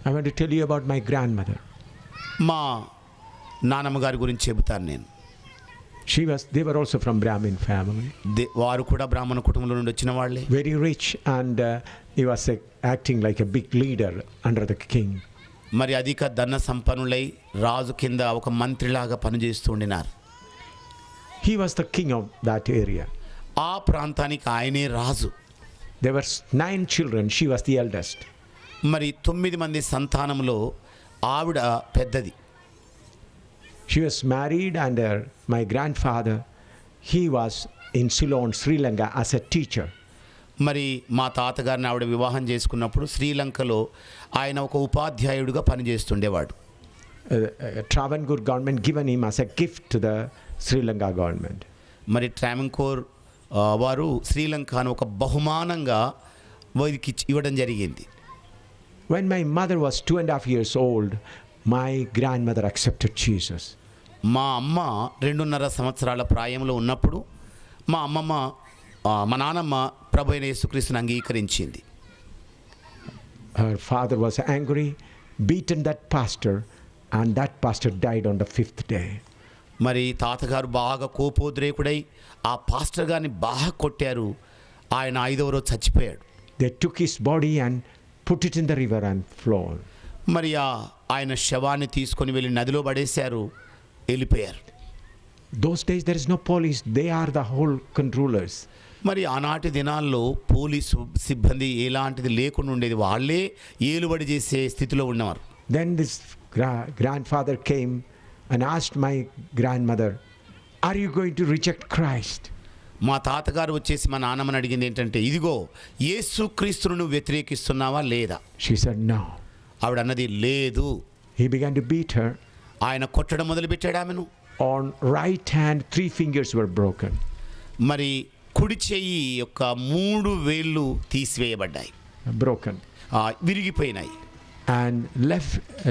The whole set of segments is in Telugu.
I want to tell you about my grandmother. మా నానమ్మ గారి గురించి చెబుతాను నేను. They were also from Brahmin family. వారు కూడా బ్రాహ్మణ కుటుంబంలో నుండి వచ్చిన వాళ్ళే. Very rich, and he was acting like a big leader under the king. మరి అధిక ధన సంపన్నులై రాజు కింద ఒక మంత్రిలాగా పనిచేస్తూ ఉండినారు. He was the king of that area. ఆ ప్రాంతానికి ఆయనే రాజు. There were 9 children. She was the eldest. మరి 9 మంది సంతానంలో ఆవిడ పెద్దది. She was married, and my grandfather, he was in Ceylon, Sri Lanka, as a teacher. మరి మా తాతగారిని ఆవిడ వివాహం చేసుకున్నప్పుడు శ్రీలంకలో ఆయన ఒక ఉపాధ్యాయుడిగా పనిచేస్తుండేవాడు. Travancore government given him as a gift to the Sri Lanka government. మరి ట్రావెన్కోర్ వారు శ్రీలంకను ఒక బహుమానంగా వారికి ఇవ్వడం జరిగింది. When my mother was 2.5 years old, my grandmother accepted Jesus. మా అమ్మ 2.5 సంవత్సరాల ప్రాయంలో ఉన్నప్పుడు మా నానమ్మ ప్రభువైన యేసుక్రీస్తుని అంగీకరించింది. Her father was angry, beaten that pastor, and that pastor died on the 5th day. మరి తాతగారు బాగా కోపోద్రేకుడై ఆ పాస్టర్ గారిని బాగా కొట్టారు. ఆయన 5వ రోజు చచ్చిపోయాడు. They took his body and put it in the river and flowed. మరి ఆయన శవాన్ని తీసుకొని వెళ్ళి నదిలో పడేశారు, వెళ్ళిపోయారు. Those days there is no police, they are the whole controllers. మరి ఆనాటి దినాల్లో పోలీసు సిబ్బంది ఎలాంటిది లేకుండా ఉండేది, వాళ్ళే ఏలుబడి చేసే స్థితిలో ఉన్నవారు. Then this grandfather came and asked my grandmother, are you going to reject Christ? మా తాతగారు వచ్చేసి మా నాన్నమ్మని అడిగింది ఏంటంటే, ఇదిగో యేసుక్రీస్తును నువ్వు వ్యతిరేకిస్తున్నావా లేదా? She said no. ఆవిడ అన్నది లేదు. He began to beat her. ఆయన కొట్టడం మొదలుపెట్టాడు ఆమెను. On right hand 3 fingers were broken. మరి కుడి చెయ్యి యొక్క 3 వేళ్ళు తీసివేయబడ్డాయి, broken. విరిగిపోయినాయి. And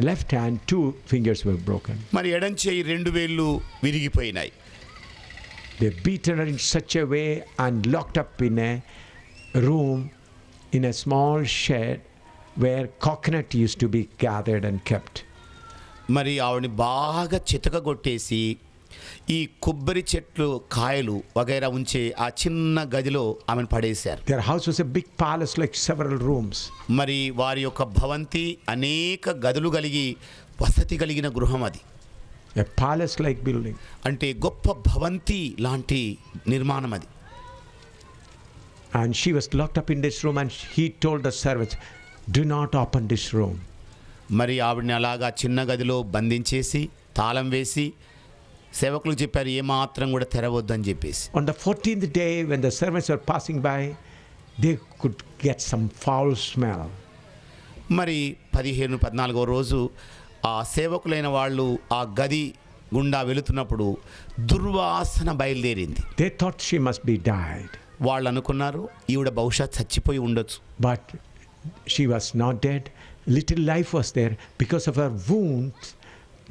left hand 2 fingers were broken. మరి ఎడం చెయ్యి 2 వేళ్ళు విరిగిపోయినాయి. They beat her in such a way and locked up in a room in a small shed where coconut used to be gathered and kept. మరి ఆవిడని బాగా చితకగొట్టేసి ఈ కొబ్బరి చెట్లు కాయలు వగైరా ఉంచే ఆ చిన్న గదిలో ఆమెను పడేశారు. Their house was a big palace like several rooms. మరి వారి యొక్క భవంతి అనేక గదులు కలిగి వసతి కలిగిన గృహం అది. A palace like building. అంటే గొప్ప భవంతి లాంటి నిర్మాణం అది. And she was locked up in this room, and he told the servants, do not open this room. మరి ఆవిడని అలాగా చిన్న గదిలో బంధించేసి తాళం వేసి సేవకులకు చెప్పారు, ఏమాత్రం కూడా తెరవద్దని చెప్పేసి. On the 14th day, when the servants were passing by, they could get some foul smell. మరి 14వ రోజు ఆ సేవకులైన వాళ్ళు ఆ గది గుండా వెళుతున్నప్పుడు దుర్వాసన బయలుదేరింది. They thought she must be died. వాళ్ళు అనుకున్నారు ఈవిడ బహుశా చచ్చిపోయి ఉండొచ్చు. But she was not dead. Little life was there. Because of her wounds,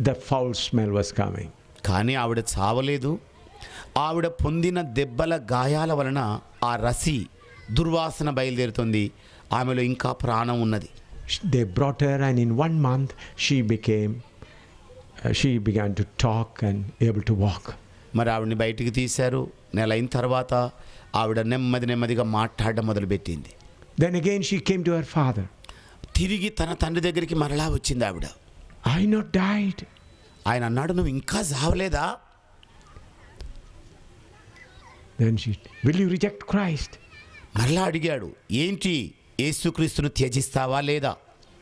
the foul smell was coming. కానీ ఆవిడ చావలేదు. ఆవిడ పొందిన దెబ్బల గాయాల వలన ఆ రసి దుర్వాసన బయలుదేరుతుంది. ఆమెలో ఇంకా ప్రాణం ఉన్నది. They brought her, and in 1 month she began to talk and able to walk. మరి ఆవిడని బయటికి తీశారు. నెల అయిన తర్వాత ఆవిడ నెమ్మదిగా మాట్లాడడం మొదలుపెట్టింది. Then again she came to her father. తిరిగి తన తండ్రి దగ్గరికి మరలా వచ్చింది ఆవిడ. I not died. ఆయన అన్నాడు, నువ్వు ఇంకా చావలేదా? Then will you reject Christ? మరలా అడిగాడు, ఏంటి యేసుక్రీస్తును త్యజిస్తావా లేదా?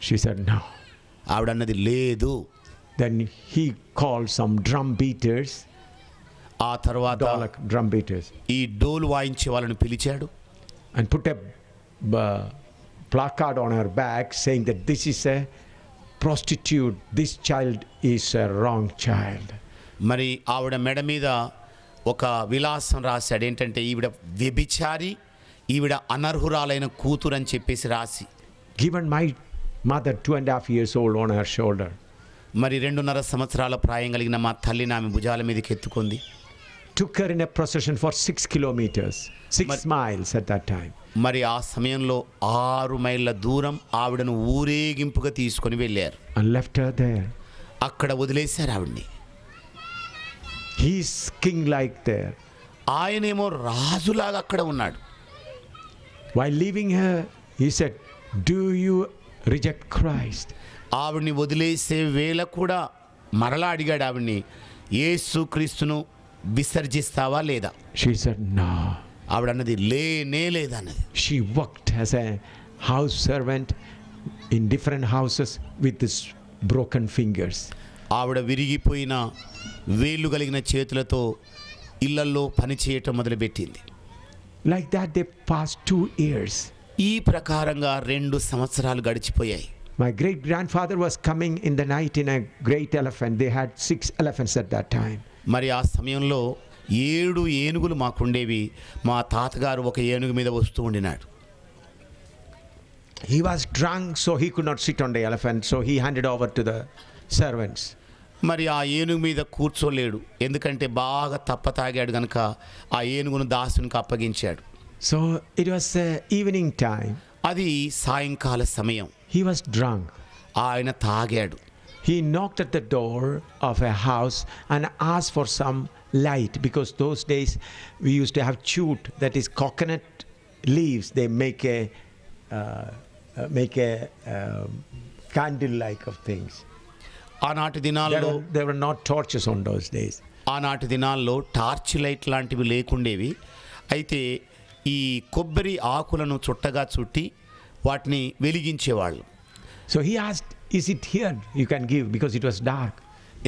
She said no. ఆవిడ అన్నది లేదు. Then he called some drum beaters. ఆ తర్వాత drum beaters. ఈ డోలు వాయించే వాళ్ళని పిలిచాడు. And put a placard on her back saying that this is a prostitute, this child is a wrong child. మరి ఆవిడ మెడ మీద ఒక విలాసం రాశాడు. ఏంటంటే ఈవిడ వ్యభిచారి, ఈవిడ అనర్హురాలైన కూతురు అని చెప్పేసి రాసి. Given my mother 2.5 years old on her shoulder. మరి 2.5 సంవత్సరాల ప్రాయం కలిగిన మా తల్లిని ఆమె భుజాల మీదకి ఎత్తుకుంది. took her in a procession for 6 kilometers, 6 miles at that time. మరి ఆ సమయంలో 6 మైళ్ళ దూరం ఆవిడను ఊరేగింపుగా తీసుకొని వెళ్ళారు. And left her there. అక్కడ వదిలేశారు ఆవిడ్ని. He's king like there. ఆయనేమో రాజులాగా అక్కడ ఉన్నాడు. While leaving her, he said, "Do you reject Christ?" ఆవిడ్ని వదిలేసే వేళ కూడా మరలా అడిగాడు ఆవిడ్ని, యేసు క్రీస్తును విసర్జిస్తావా లేదా? She said, "No." ఆవిడ అన్నది లేనే లేదన్నది. She worked as a house servant in different houses with these broken fingers. ఆవిడ విరిగిపోయిన వేళ్ళు కలిగిన చేతులతో ఇళ్లల్లో పని చేయటం మొదలుపెట్టింది. Like that they passed 2 years. ఈ ప్రకారంగా 2 సంవత్సరాలు గడిచిపోయాయి. My great grandfather was coming in the night in a great elephant. They had 6 elephants at that time. మరి ఆ సమయంలో 7 ఏనుగులు మాకుండేవి. మా తాతగారు ఒక ఏనుగు మీద వస్తూ ఉండినాడు. He was drunk, so he could not sit on the elephant, so he handed over to the servants. మరి ఆ ఏనుగు మీద కూర్చోలేడు, ఎందుకంటే బాగా తప్పతాగాడు గనక ఆ ఏనుగును దాసునికి అప్పగించాడు. So it was evening time. అది సాయంకాల సమయం. He was drunk. ఆయన తాగాడు. He knocked at the door of a house and asked for some light, because those days we used to have chute, that is coconut leaves. They make a candle like of things. ఆనాటి దినాల్లో There were not torches on those days. ఆనాటి దినాల్లో టార్చ్ లైట్ లాంటివి లేకుండేవి. అయితే ఈ కొబ్బరి ఆకులను చుట్టగా చుట్టి వాటిని వెలిగించేవాళ్ళు. So he asked, "Is it here you can give?" Because it was dark.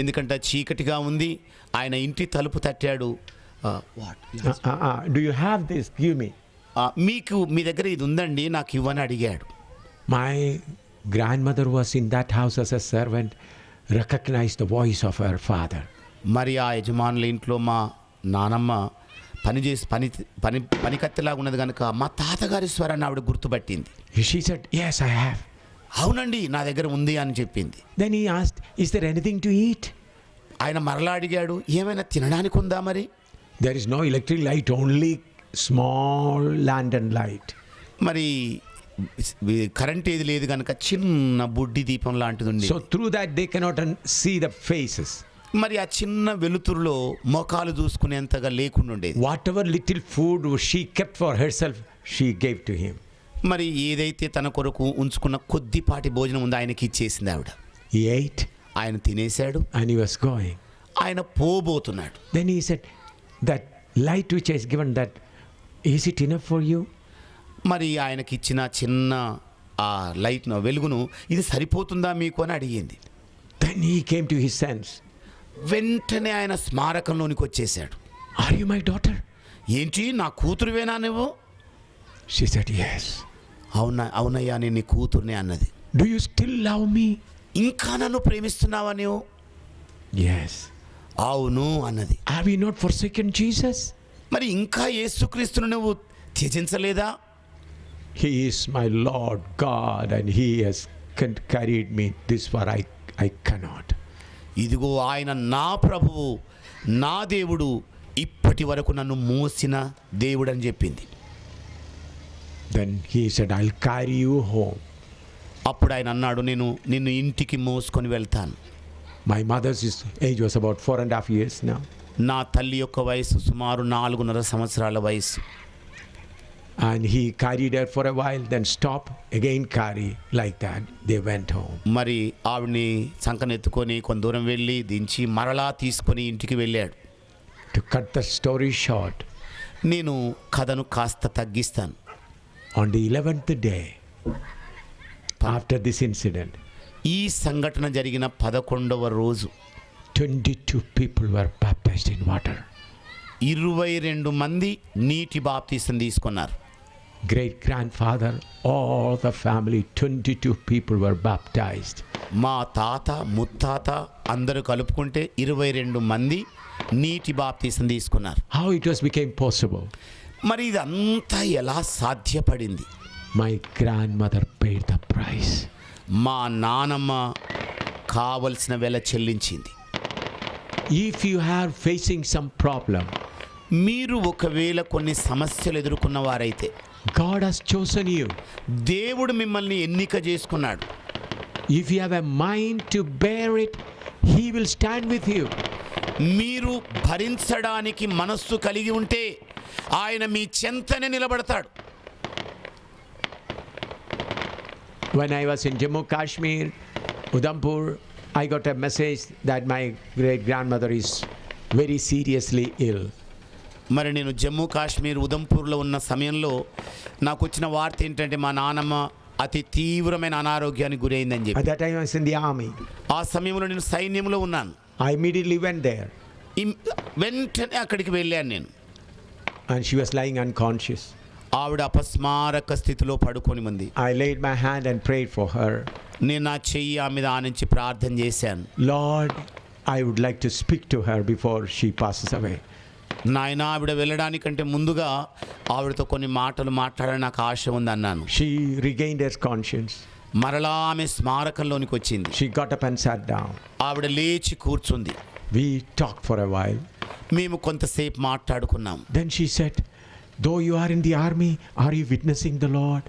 ఎందుకంటే చీకటిగా ఉంది. ఆయన ఇంటి తలుపు తట్టాడు. Do you have this? Give me. మీకు మీ దగ్గర ఇది ఉందండి, నాకు ఇవ్వని అడిగాడు. My grandmother was in that house as a servant, recognized the voice of her father. మరి ఆ యజమానుల ఇంట్లో మా నానమ్మ పని కత్తిలాగా ఉన్నది కనుక మా తాతగారి స్వరాన్ని ఆవిడ గుర్తుపట్టింది. She said, "Yes, I have." అవునండి, నా దగ్గర ఉంది అని చెప్పింది. Then he asked, "Is there anything to eat?" ఆయన మరలా అడిగాడు, ఏమైనా తినడానికి ఉందా? మరి There is no electric light, only small lantern light. మరి కరెంట్ ఏది లేదు కనుక చిన్న బుడ్డి దీపం లాంటిది ఉంది. So through that they cannot see the faces. మరి ఆ చిన్న వెలుతురులో మొఖాలు చూసుకునేంతగా లేకుండా ఉండేది. Whatever little food she kept for herself, she gave to him. మరి ఏదైతే తన కొరకు ఉంచుకున్న కొద్దిపాటి భోజనం ఉందో ఆయనకి ఇచ్చేసింది ఆవిడ. He ate. ఆయన తినేశాడు. And he was going. ఆయన పోబోతున్నాడు. Then he said, "That light which is given, that is it enough for you?" మరి ఆయనకి ఇచ్చిన చిన్న ఆ లైట్ వెలుగును ఇది సరిపోతుందా మీకు అని అడిగింది. Then he came to his sense. వెంటనే ఆయన స్మారకంలోనికి వచ్చేసాడు. "Are you my daughter?" ఏంటి, నా కూతురువేనా నువ్వు? She said, "Yes." అవునయ్యా, నేను నీ కూతుర్నే అన్నది. "Do you still love me?" ఇంకా నన్ను ప్రేమిస్తున్నావా నువ్వు? "Yes." అవును అన్నది. "Have you not forsaken Jesus?" మరి ఇంకా యేసుక్రీస్తును నువ్వు త్యజించలేదా? "He is my Lord God and he has carried me this far. I cannot." ఇదిగో ఆయన నా ప్రభువు, నా దేవుడు, ఇప్పటి వరకు నన్ను మోసిన దేవుడు అని చెప్పింది. Then he said, "I'll carry you home." అప్పుడు ఆయన అన్నాడు, నేను నిన్ను ఇంటికి మోసుకొని వెళ్తాను. My mother's age was about 4.5 years now. నా తల్లి యొక్క వయసు సుమారు 4.5 సంవత్సరాల వయసు. And he carried her for a while, then stop, again carry, like that. They went home. మరి ఆవిడ్ని సంకనెత్తుకొని కొంత దూరం వెళ్ళి దించి మరలా తీసుకొని ఇంటికి వెళ్ళాడు. To cut the story short, నేను కథను కాస్త తగ్గిస్తాను. on the 11th day after this incident, ఈ సంఘటన జరిగిన 11వ రోజు 22 people were baptized in water. 22 మంది నీటి బాప్తీసం తీసుకున్నారు. Great grandfather, all the family, 22 people were baptized. మా తాత ముత్తాత అందరూ కలుపుకుంటే 22 మంది నీటి బాప్తీసం తీసుకున్నారు. How it became possible? మరి ఇదంతా ఎలా సాధ్యపడింది? My grandmother paid the price. మా నానమ్మ కావలసిన వెల చెల్లించింది. If you are facing some problem, మీరు ఒకవేళ కొన్ని సమస్యలు ఎదుర్కొన్న వారైతే, God has chosen you. దేవుడు మిమ్మల్ని ఎన్నిక చేసుకున్నాడు. If you have a mind to bear it, He will stand with you. మీరు భరించడానికి మనస్సు కలిగి ఉంటే ఆయన మీ చెంతనే నిలబడతాడు. When I was in Jammu Kashmir, Udhampur, I got a message that my great grandmother is very seriously ill. మరి నేను జమ్మూ కాశ్మీర్ ఉదంపూర్లో ఉన్న సమయంలో నాకు వచ్చిన వార్త ఏంటంటే మా నాన్నమ్మ అతి తీవ్రమైన అనారోగ్యానికి గురైందని చెప్పి. At that time I was in the army. ఆ సమయంలో నేను సైన్యంలో ఉన్నాను. I immediately went there. వెంటనే అక్కడికి వెళ్ళాను నేను. And she was lying unconscious. ఆవిడ అపస్మారక స్థితిలో పడుకొని ఉంది. I laid my hand and prayed for her. నేను నా చెయ్యి ఆమె మీద ఆనించి ప్రార్థన చేశాను. Lord, I would like to speak to her before she passes away. నాయన, ఆవిడ వెళ్ళడానికంటే ముందుగా ఆవిడతో కొన్ని మాటలు మాట్లాడాలని నాకు ఆశ ఉంది అన్నాను. She regained her conscience. మరలా ఆమె స్మారకంలోనికి వచ్చింది. She got up and sat down. ఆవిడ లేచి కూర్చుంది. We talked for a while. మేము కొంతసేపు మాట్లాడుకున్నాం. Then she said, though you are in the army, are you witnessing the Lord?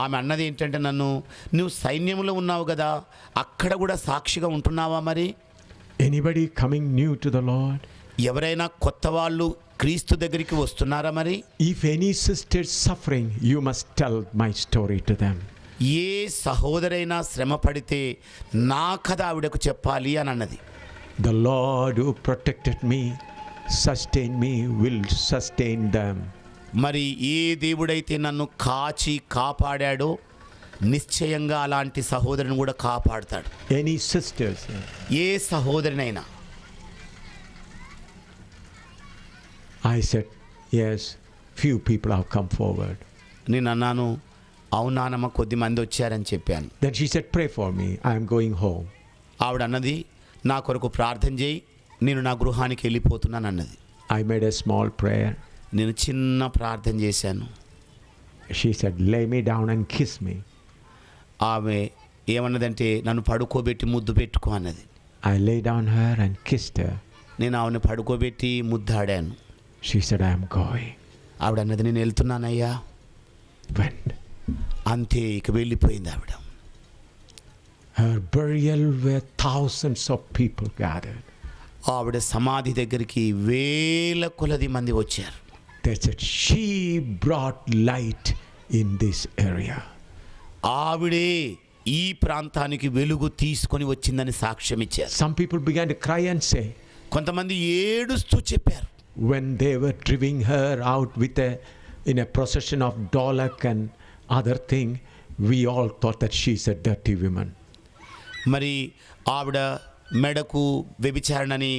ఆమె అన్నది ఏంటంటే, నువ్వు సైన్యంలో ఉన్నావు కదా, అక్కడ కూడా సాక్షిగా ఉంటున్నావా? మరి Anybody coming new to the Lord? ఎవరైనా కొత్త వాళ్ళు క్రీస్తు దగ్గరికి వస్తున్నారా? మరి If any sister is suffering, you must tell my story to them. ఏ సహోదరైనా శ్రమ పడితే నా కథ ఆవిడకు చెప్పాలి అని అన్నది. The Lord who protected me, sustained me, will sustain them. మరి ఏ దేవుడైతే నన్ను కాచి కాపాడాడో నిశ్చయంగా అలాంటి సహోదరుని కూడా కాపాడుతాడు. Any sisters? A సహోదరినైనా. I said, yes, few people have come forward. నేను అన్నాను, అవునానమ్మ, కొద్ది మంది వచ్చారని చెప్పాను. Then she said, pray for me, I am going home. ఆవిడ అన్నది, నా కొరకు ప్రార్థన చేయి, నేను నా గృహానికి వెళ్ళిపోతున్నాను అన్నది. I made a small prayer. నేను చిన్న ప్రార్థన చేశాను. She said, lay me down and kiss me. ఆమె ఏమన్నదంటే, నన్ను పడుకోబెట్టి ముద్దు పెట్టుకో అన్నది. I lay down her and kissed her. నేను ఆమెను పడుకోబెట్టి ముద్దాడాను. She said, I am going. ఆవిడ అన్నది, నేను వెళ్తున్నానయ్యా. Went. అంతే, ఇక వెళ్ళిపోయింది ఆవిడ. Her burial where thousands of people gathered. ఆవిడ సమాధి దగ్గరికి వేల కొలది మంది వచ్చారు. They said, she brought light in this area. ఆవిడే ఈ ప్రాంతానికి వెలుగు తీసుకొని వచ్చిందని సాక్ష్యం ఇచ్చారు. Some people began to cry and say, కొంతమంది ఏడుస్తూ చెప్పారు. when they were driving her out with in a procession of dolak and other thing, we all thought that she's a dirty woman. మరి ఆవిడ మెడకు వ్యభిచారణని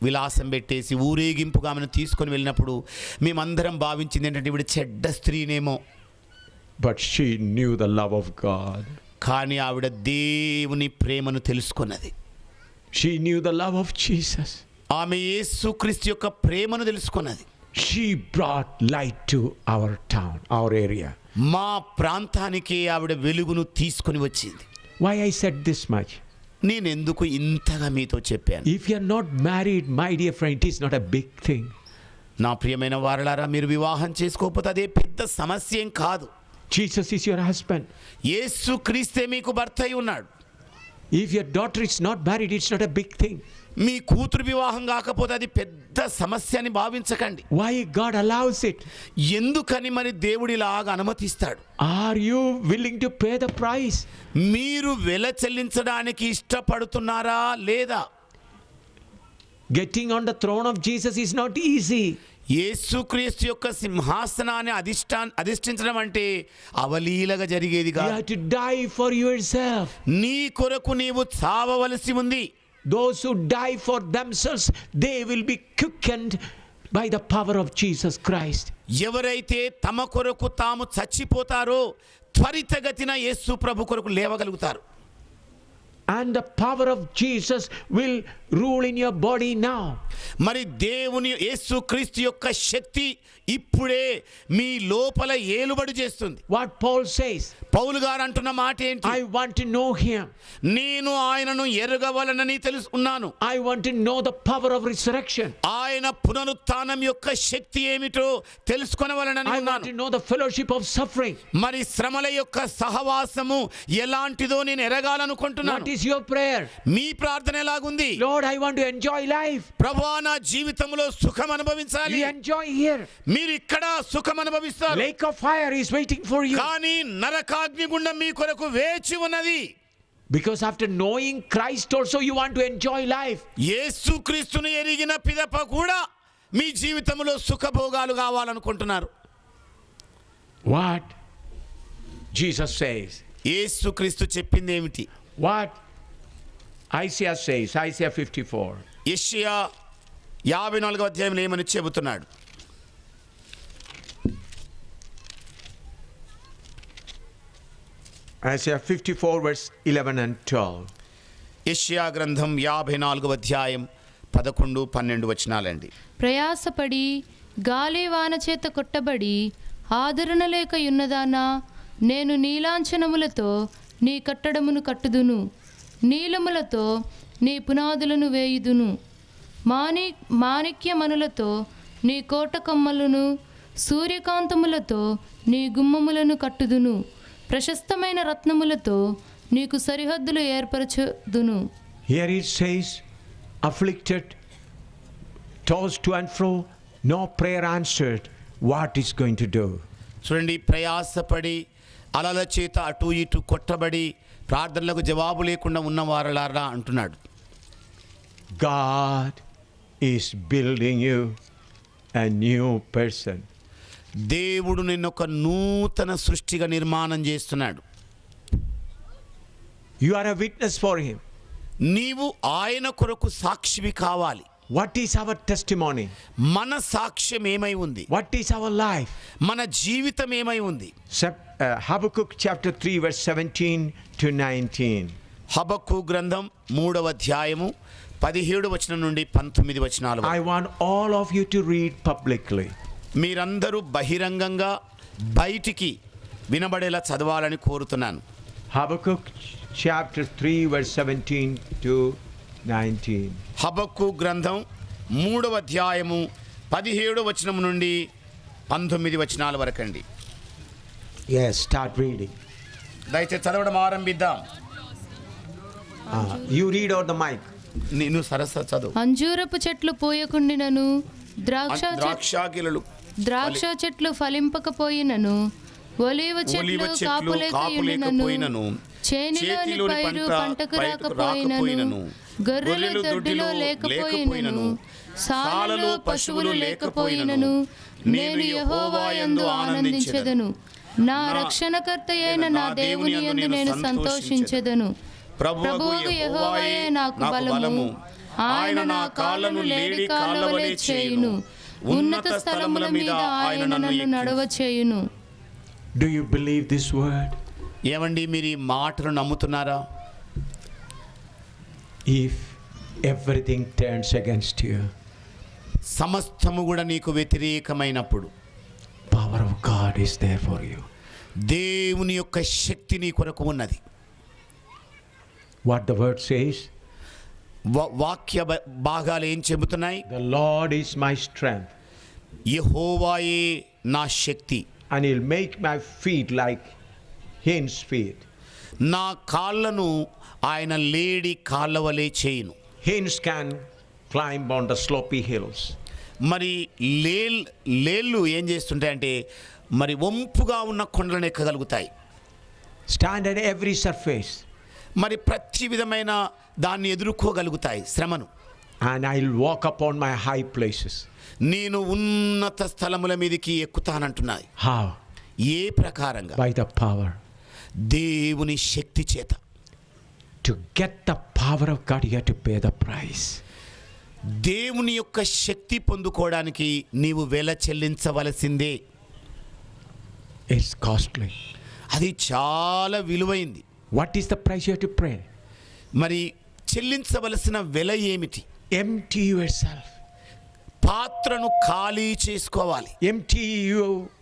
విలాసం పెట్టేసి ఊరేగింపుగా ఆమెను తీసుకొని వెళ్ళినప్పుడు మేమందరం భావించింది ఏంటంటే, ఇవిడ చెడ్డ స్త్రీనేమో. But she knew the love of God. కానీ ఆవిడ దేవుని ప్రేమను తెలుసుకున్నది. She knew the love of Jesus. ఆమె యేసుక్రీస్తు యొక్క ప్రేమను తెలుసుకున్నది. She brought light to our town, our area. మా ప్రాంతానికి ఆవిడ వెలుగును తీసుకొని వచ్చింది. Why I said this much? నేను ఎందుకు ఇంతగా మీతో చెప్పాను? If you are not married, my dear friend, it is not a big thing. నా ప్రియమైన వారలారా, మీరు వివాహం చేసుకోకపోతే అదే పెద్ద సమస్య ఏం కాదు. Jesus is your husband. యేసుక్రీస్తే మీకు భర్త అయి ఉన్నాడు. If your daughter is not married, it's not a big thing. మీ కూతురు వివాహం కాకపోతే అది పెద్ద సమస్య అని భావించకండి. Why God allows it? ఎందుకని మరి దేవుడు ఇలాగా అనుమతిస్తాడు? Are you willing to pay the price? మీరు వెల చెల్లించడానికి ఇష్టపడుతున్నారా లేదా? Getting on the throne of Jesus is not easy. యేసుక్రీస్తు యొక్క సింహాసనాన్ని అధిష్ఠించడం అంటే అవలీలగా జరిగేది You కాదు. have to die for yourself. నీ కొరకు నీవు చావవలసి ఉంది. Those who die for themselves, they will be quickened by the power of Jesus Christ. ఎవరైతే తమ కొరకు తాము చచ్చిపోతారో త్వరితగతిన యేసు ప్రభు కొరకు లేవగలుగుతారు. And the power of Jesus will rule in your body now. మరి దేవుని యేసుక్రీస్తు యొక్క శక్తి ఇప్పుడే మీ లోపల ఏలుబడి చేస్తుంది. What Paul says, పౌలు గారు అంటున్న మాట ఏంటి? I want to know him. నేను ఆయనను ఎరగవలనని తెలుసుకున్నాను. I want to know the power of resurrection. ఆయన పునరుత్థానం యొక్క శక్తి ఏమిటో తెలుసుకొనవలనని I want ఉన్నాను. to know the fellowship of suffering. మరి శ్రమల యొక్క సహవాసము ఎలాంటిదో నేను ఎరగాలనుకుంటున్నాను. What is your prayer? మీ ప్రార్థన ఎలాగుంది? Lord, I want to enjoy life. ప్రభువా, నా జీవితంలో సుఖం అనుభవించాలి. You enjoy here. మీరు ఇక్కడ సుఖం అనుభవిస్తారు. Lake of fire is waiting for you. కానీ నరకాగ్ని గుండం మీ కొరకు వేచి ఉన్నది. Because after knowing Christ also you want to enjoy life. యేసుక్రీస్తును ఎరిగిన పిదప కూడా మీ జీవితంలో సుఖభోగాలు కావాలనుకుంటున్నారు. What Jesus says. యేసుక్రీస్తు చెప్పింది ఏమిటి? What Isaiah says, Isaiah 54. యెషయా 54వ అధ్యాయంలో ఏమని చెబుతున్నాడు? Isaiah 54 verse 11 and 12. యెషయా గ్రంథం 54వ అధ్యాయం 11, 12 వచనాలండి. ప్రయాసపడి గాలి వాన చేత కొట్టబడి ఆదరణ లేక యున్నదానా, నేను నీలాంఛనములతో నీ కట్టడమును కట్టుదును, నీలములతో నీ పునాదులను వేయుదును, మాణిక్యమణులతో నీ కోట కొమ్మలను, సూర్యకాంతములతో నీ గుమ్మములను కట్టుదును, ప్రశస్తమైన రత్నములతో నీకు సరిహద్దులు ఏర్పరచుదును. Here it says, afflicted, tossed to and fro, no prayer answered. What is going to do? చూడండి, ప్రయాసపడి అలల చేత అటు ఇటు కొట్టబడి ప్రార్థనలకు జవాబు లేకుండా ఉన్నవారలారా అంటున్నాడు. God is building you a new person. దేవుడు నిన్నొక నూతన సృష్టిగా నిర్మాణం చేస్తున్నాడు. You are a witness for him. నీవు ఆయన కొరకు సాక్షివి కావాలి. What is our testimony? మన సాక్ష్యం ఏమై ఉంది? What is our life? మన జీవితం ఏమై ఉంది? Habakkuk chapter 3 verse 17 to 19. హబక్కు గ్రంథం 3వ అధ్యాయము 17 వచనం నుండి 19 వచనాల I వరకు. want all of you to read publicly. మీరందరూ బహిరంగంగా బయటికి వినబడేలా చదవాలని కోరుతున్నాను. Habakkuk chapter 3 verse 17 to 19. హబక్కు గ్రంథం 3వ అధ్యాయము 17 వచనం నుండి 19 వచనాల వరకండి. Yes, start reading. దయచేసి చదవడం ఆరంభిద్దాం. You read out the mic. నేను సరస చదువు. అంజూరపు చెట్లు పూయకుండినను, ద్రాక్ష చెట్లు ఫలింపకపోయినను, ఒలీవ చెట్లు కాపులేకయుండినను, చేనిలోని పైరు పంటకు రాకపోయినను, గొర్రెలు దొడ్డిలో లేకపోయినను, సాలలో పశువులు లేకపోయినను, నేను యెహోవా యందు ఆనందించెదను, నా రక్షణకర్త అయిన నా దేవుని యందు నేను సంతోషించెదను. ప్రభువు యెహోవాయే నాకు బలము, ఆయన నా కాళ్ళను లేడి కాళ్ళవలే చేయును, ఉన్నత స్థలముల మీద ఆయన నన్ను నడవ చేయును. Do you believe this word? ఏమండి, మీరు ఈ మాటను నమ్ముతున్నారా? If everything turns against you, సమస్తము కూడా నీకు వ్యతిరేకమైనప్పుడు power of God is there for you. దేవుని యొక్క శక్తి నీ కొరకు ఉన్నది. What the word says? వాక్య భాగాలు ఏం చెబుతున్నాయి? The Lord is my strength. యెహోవాయే నా శక్తి. And he'll make my feet like hinds feet. నా కాళ్ళను ఆయన లేడి కాళ్ళ వలె చేయును. Hinds can climb on the slopy hills. మరి లేళ్ళు ఏం చేస్తుంటాయంటే మరి వంపుగా ఉన్న కొండలను ఎక్కగలుగుతాయి. Stand at every surface. మరి ప్రతి విధమైన దాన్ని ఎదుర్కోగలుగుతాయి శ్రమను. And I'll walk upon my high places. నేను ఉన్నత స్థలముల మీదకి ఎక్కుతానంటున్నాయి. How? ఏ ప్రకారంగా? By the power. దేవుని శక్తి చేత. To get the power of God, you have to pay the price. దేవుని యొక్క శక్తి పొందుకోవడానికి నీవు వెల చెల్లించవలసిందే. It's costly. అది చాలా విలువైంది. What is the price you have to pay? మరి చెల్లించవలసిన వెల ఏమిటి? Empty yourself. పాత్రను ఖాళీ చేసుకోవాలి. Empty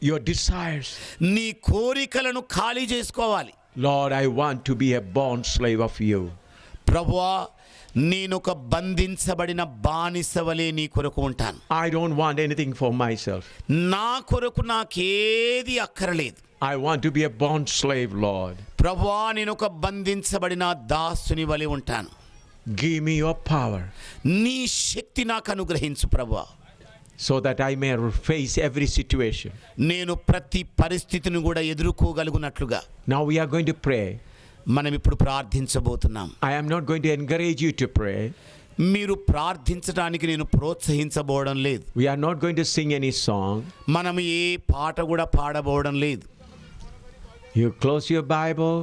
your desires. నీ కోరికలను ఖాళీ చేసుకోవాలి. Lord, I want to be a bond slave of you. ప్రభువా, నేనొక బంధించబడిన బానిసవలే నీ కొరకు ఉంటాను. I don't want anything for myself. నా కొరకు నాకేది అక్కరలేదు. I want to be a bond slave, Lord. ప్రభువా, నేనొక బంధించబడిన దాసుని వలె ఉంటాను. Give me your power నీ శక్తి నాకు అనుగ్రహించు ప్రభువా, so that I may face every situation. నేను ప్రతి పరిస్థితిని కూడా ఎదుర్కోగలుగునట్లుగా. Now we are going to pray. మనం ఇప్పుడు ప్రార్థించబోతున్నాం. I am not going to encourage you to pray. మీరు ప్రార్థించడానికి నేను ప్రోత్సహించబోవడం లేదు. We are not going to sing any song. మనం ఏ పాట కూడా పాడబోవడం లేదు. You close your Bible,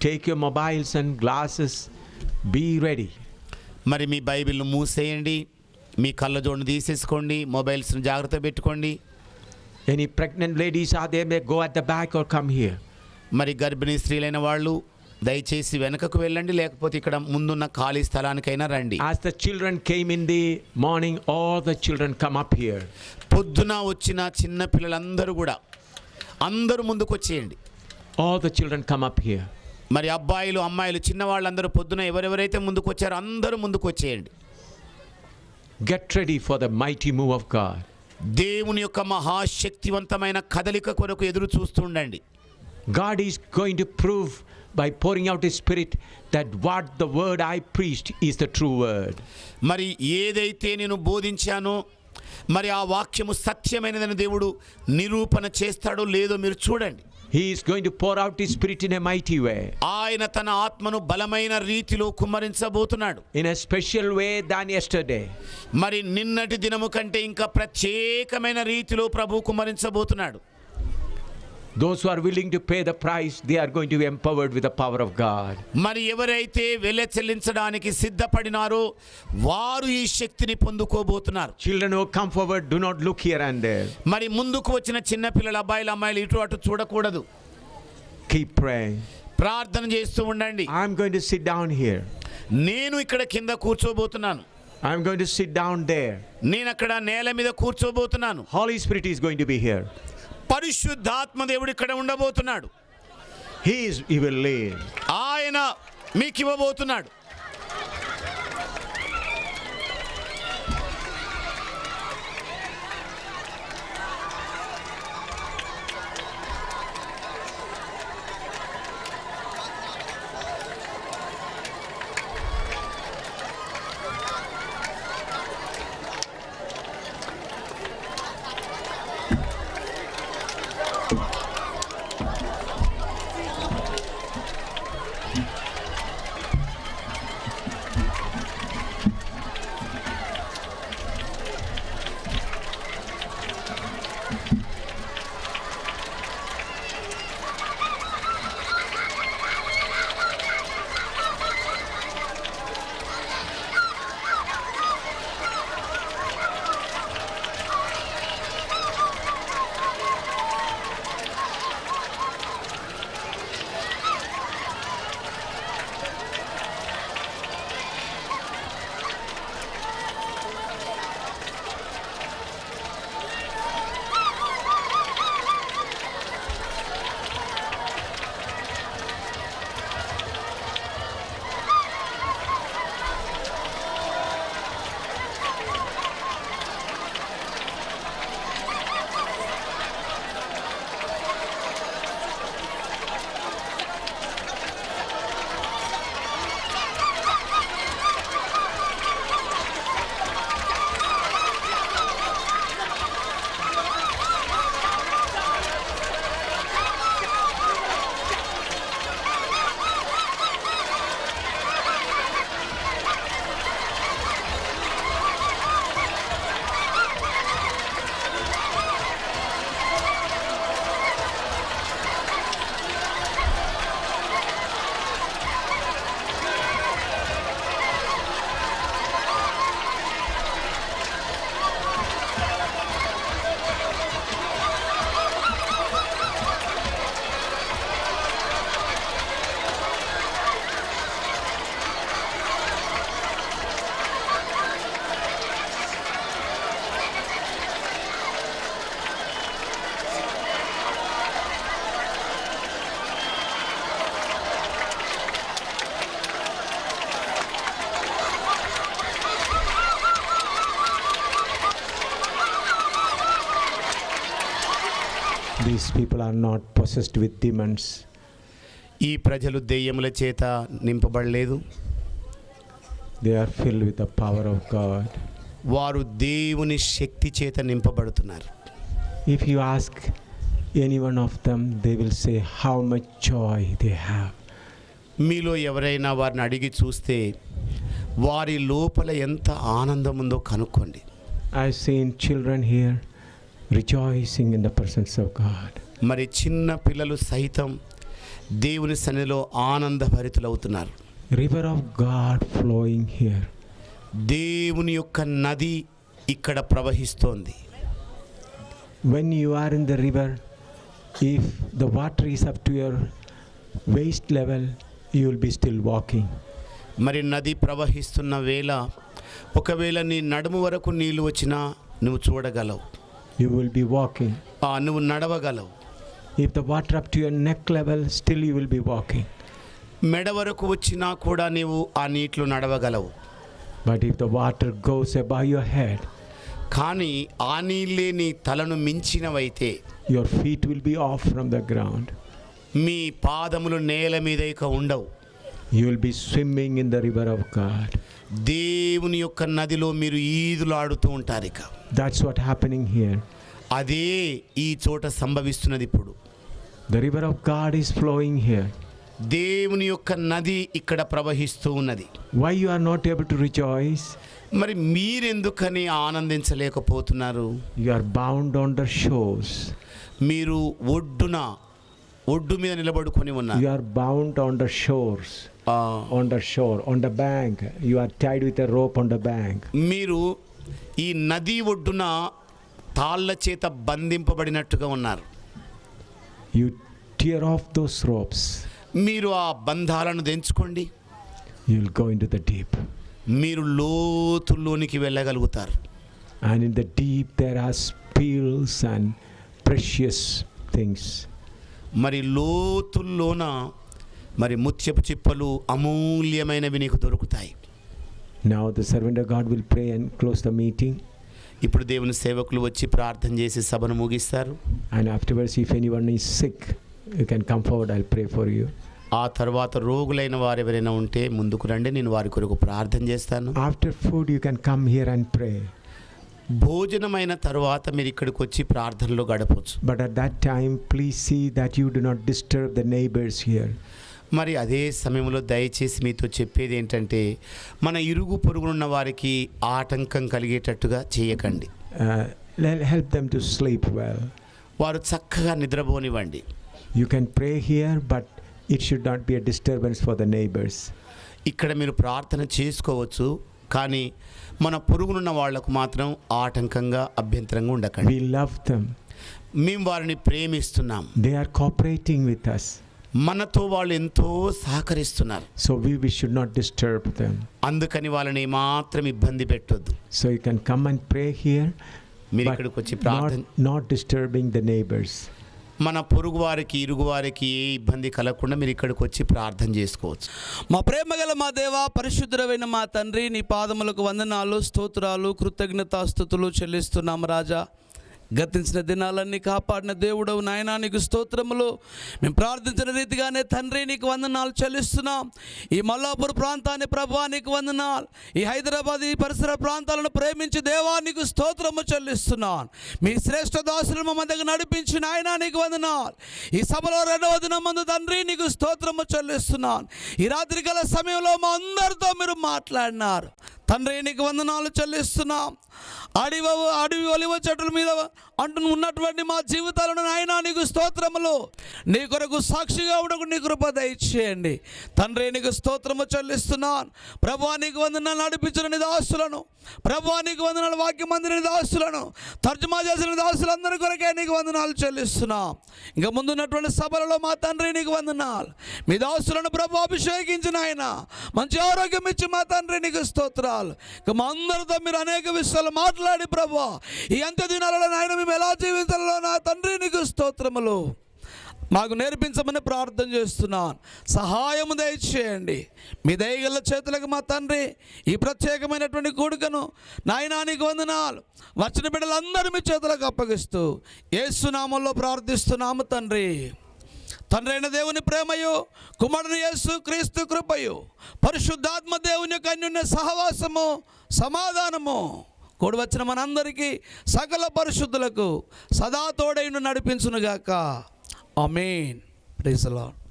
take your mobiles and glasses, be ready. మరి మీ బైబిల్ను మూసేయండి, మీ కళ్ళజోడును తీసేసుకోండి, మొబైల్స్ను జాగ్రత్త పెట్టుకోండి. Any pregnant ladies are there, may go at the back or come here. మరి గర్భిణీ స్త్రీలైన వాళ్ళు దయచేసి వెనకకు వెళ్ళండి, లేకపోతే ఇక్కడ ముందున్న ఖాళీ స్థలానికైనా రండి. As the children came in the morning, all the children come up here. పొద్దున వచ్చిన చిన్న పిల్లలందరూ కూడా అందరూ ముందుకు వచ్చేయండి. All the children come up here. మరి అబ్బాయిలు అమ్మాయిలు చిన్నవాళ్ళందరూ పొద్దున ఎవరెవరైతే ముందుకు వచ్చారో అందరూ ముందుకు వచ్చేయండి. Get ready for the mighty move of God. దేవుని యొక్క మహాశక్తివంతమైన కదలిక కొరకు ఎదురు చూస్తుండండి. God is going to prove by pouring out His Spirit that what the word I preached is the true word. మరి ఏదైతే నేను బోధించానో మరి ఆ వాక్యము సత్యమైనదని దేవుడు నిరూపణ చేస్తాడో లేదో మీరు చూడండి. He is going to pour out His Spirit in a mighty way. ఆయన తన ఆత్మను బలమైన రీతిలో కుమ్మరించబోతున్నాడు. In a special way than yesterday. మరి నిన్నటి దినము కంటే ఇంకా ప్రత్యేకమైన రీతిలో ప్రభు కుమ్మరించబోతున్నాడు. Those who are willing to pay the price, they are going to be empowered with the power of God. మరి ఎవరైతే వెల చెల్లించడానికి సిద్ధపడినారో వారు ఈ శక్తిని పొందుకోబోతున్నారు. Children who come forward, do not look here and there. మరి ముందుకు వచ్చిన చిన్న పిల్లల అబ్బాయిలు అమ్మాయిలు ఇటు అటు చూడకూడదు. Keep praying. ప్రార్థన చేస్తూ ఉండండి. I'm going to sit down here. నేను ఇక్కడ కింద కూర్చోబోతున్నాను. I'm going to sit down there. నేను అక్కడ నేల మీద కూర్చోబోతున్నాను. Holy Spirit is going to be here. పరిశుద్ధాత్మ దేవుడు ఇక్కడ ఉండబోతున్నాడు. He will lead. ఆయన మీకు ఇవ్వబోతున్నాడు. These people are not possessed with demons. ఈ ప్రజలు దెయ్యముల చేత నింపబడలేదు. They are filled with the power of God. వారు దేవుని శక్తి చేత నింపబడుతున్నారు. If you ask any one of them, they will say how much joy they have. మీలో ఎవరైనా వారిని అడిగి చూస్తే వారి లోపల ఎంత ఆనందం ఉందో కనుక్కోండి. I've seen children here rejoicing in the presence of God. మరి చిన్న పిల్లలు సైతం దేవుని సన్నిధిలో ఆనందభరితులవుతున్నారు. River of God flowing here. దేవుని యొక్క నది ఇక్కడ ప్రవహిస్తోంది. When you are in the river, if the water is up to your waist level, you will be still walking. మరి నది ప్రవహిస్తున్న వేళ ఒకవేళ నీ నడుము వరకు నీళ్లు వచ్చినా నువ్వు చూడగలవు. You will be walking. నువ్వు నడవగలవు. If the water up to your neck level, still you will be walking. మెడ వరకు వచ్చినా కూడా నీవు ఆ నీటిలో నడవగలవు. But if the water goes above your head, కానీ ఆ నీళ్ళే నీ తలను మించినవైతే your feet will be off from the ground. మీ పాదములు నేల మీద ఇక ఉండవు. You will be swimming in the river of God. దేవుని యొక్క నదిలో మీరు ఈదులాడుతూ ఉంటారు. ఇక That's what happening here. అదే ఈ చోట సంభవిస్తున్నది. ఇప్పుడు The river of God is flowing here. దేవుని యొక్క నది ఇక్కడ ప్రవహిస్తూ ఉన్నది. Why you are not able to rejoice? మరి మీరెందుకని ఆనందించలేకపోతున్నారు? You are bound on the shores. మీరు ఒడ్డు మీద నిలబడుకొని ఉన్నారు. You are bound on the shores. On the shore, on the bank. You are tied with a rope on the bank. మీరు ఈ నది ఒడ్డున తాళ్ళ చేత బంధింపబడినట్టుగా ఉన్నారు. You tear off those ropes. మీరు ఆ బంధాలను తెంచుకోండి. You will go into the deep. మీరు లోతుల్లోనికి వెళ్ళగలుగుతారు. And in the deep there are pearls and precious things. మరి లోతుల్లోన మరి ముత్యపు చిప్పలు అమూల్యమైనవి నీకు దొరుకుతాయి. Now the servant of God will pray and close the meeting. ఇప్పుడు దేవుని సేవకులు వచ్చి ప్రార్థన చేసి సభను ముగిస్తారు. And afterwards, if anyone is sick, you can come forward. I'll pray for you. ఆ తర్వాత రోగులైన వారు ఎవరైనా ఉంటే ముందుకు రండి, నేను వారి కొరకు ప్రార్థన చేస్తాను. After food, you can come here and pray. భోజనమైన తర్వాత మీరు ఇక్కడికి వచ్చి ప్రార్థనలో గడపవచ్చు. But at that time, please see that you do not disturb the neighbors here. మరి అదే సమయంలో దయచేసి మీతో చెప్పేది ఏంటంటే మన ఇరుగు పొరుగునున్న వారికి ఆటంకం కలిగేటట్టుగా చేయకండి. Help them to sleep well. వారు చక్కగా నిద్రపోనివ్వండి. You can pray here, but it should not be a disturbance for the neighbors. ఇక్కడ మీరు ప్రార్థన చేసుకోవచ్చు, కానీ మన పొరుగునున్న వాళ్లకు మాత్రం ఆటంకంగా అభ్యంతరంగా ఉండకండి. We love them. మేము వారిని ప్రేమిస్తున్నాం. They are cooperating with us. మనతో వాళ్ళు ఎంతో సహకరిస్తున్నారు. So we should not disturb them. అందుకని వాళ్ళని మాత్రం ఇబ్బంది పెట్టొద్దు. So you can come and pray here, మీరు but ఇక్కడికి వచ్చి ప్రార్థన not disturbing the neighbors. మన పొరుగు వారికి ఇరుగు వారికి ఏ ఇబ్బంది కలగకుండా మీరు ఇక్కడికి వచ్చి ప్రార్థన చేసుకోవచ్చు. మా ప్రేమగల మా దేవా, పరిశుద్ధుడైన మా తండ్రి, నీ పాదములకు వందనాలు, స్తోత్రాలు, కృతజ్ఞతాస్తుతులు చెల్లిస్తున్నాం రాజా. గతించిన దినాలన్నీ కాపాడిన దేవుడవు నాయనా, నీకు స్తోత్రములు. మేము ప్రార్థించిన రీతిగానే తండ్రి నీకు వందనాలు చెల్లిస్తున్నాం. ఈ మల్లాపూర్ ప్రాంతాన్ని ప్రభువా నీకు వందనాలు. ఈ హైదరాబాద్ ఈ పరిసర ప్రాంతాలను ప్రేమించి దేవా నీకు స్తోత్రము చెల్లిస్తున్నాను. మీ శ్రేష్ఠ దాసులను మా మధ్యకు నడిపించిన నాయనా నీకు వందనాలు. ఈ సభలో 2వ దినమందు తండ్రి నీకు స్తోత్రము చెల్లిస్తున్నాను. ఈ రాత్రికాల సమయంలో మా అందరితో మీరు మాట్లాడినారు తండ్రి, నీకు వందనాలు చెల్లిస్తున్నాం. అడవి ఒలివ చెట్ల మీద అంటూ ఉన్నటువంటి మా జీవితాలను నాయనా నీకు స్తోత్రములు. నీ కొరకు సాక్షిగా ఉండకు నీ కృప దయచేయండి తండ్రి, నీకు స్తోత్రము చెల్లిస్తున్నాను. ప్రభువా నీకు వందనాలు నడిపించిన నీ దాసులను, ప్రభువా నీకు వందనాలు వాక్యం అందిన దాసులను, తర్జుమా చేసిన దాసులందరి కొరకే నీకు వందనాలు చెల్లిస్తున్నాం. ఇంకా ముందున్నటువంటి సభలలో మా తండ్రి నీకు వందనాలు. మీ దాసులను ప్రభు అభిషేకించిన ఆయన మంచి ఆరోగ్యం ఇచ్చి మా తండ్రి నీకు స్తోత్రాలు. ఇక మా అందరితో మీరు అనేక విషయాలు మాట్లాడి ప్రభు ఈ అంత్య దినాలలో నాయన మేము ఎలా జీవించాలో నా తండ్రి నీకు స్తోత్రములు. మాకు నేర్పించమని ప్రార్థన చేస్తున్నాను. సహాయము దయచేయండి. మీ దయగల చేతులకు మా తండ్రి ఈ ప్రత్యేకమైనటువంటి కూడికను నాయనా నీకు వందనాలు. వచ్చిన బిడ్డలందరూ మీ చేతులకు అప్పగిస్తూ యేసు నామములో ప్రార్థిస్తున్నాము తండ్రి. తండ్రి అయిన దేవుని ప్రేమయు, కుమారుని యేసు క్రీస్తు కృపయు, పరిశుద్ధాత్మ దేవుని యొక్క అన్యోన్య సహవాసము, సమాధానము కూడి వచ్చిన మనందరికీ సకల పరిశుద్ధులకు సదా తోడైన నడిపించునుగాక. ఆమేన్. Praise the lord.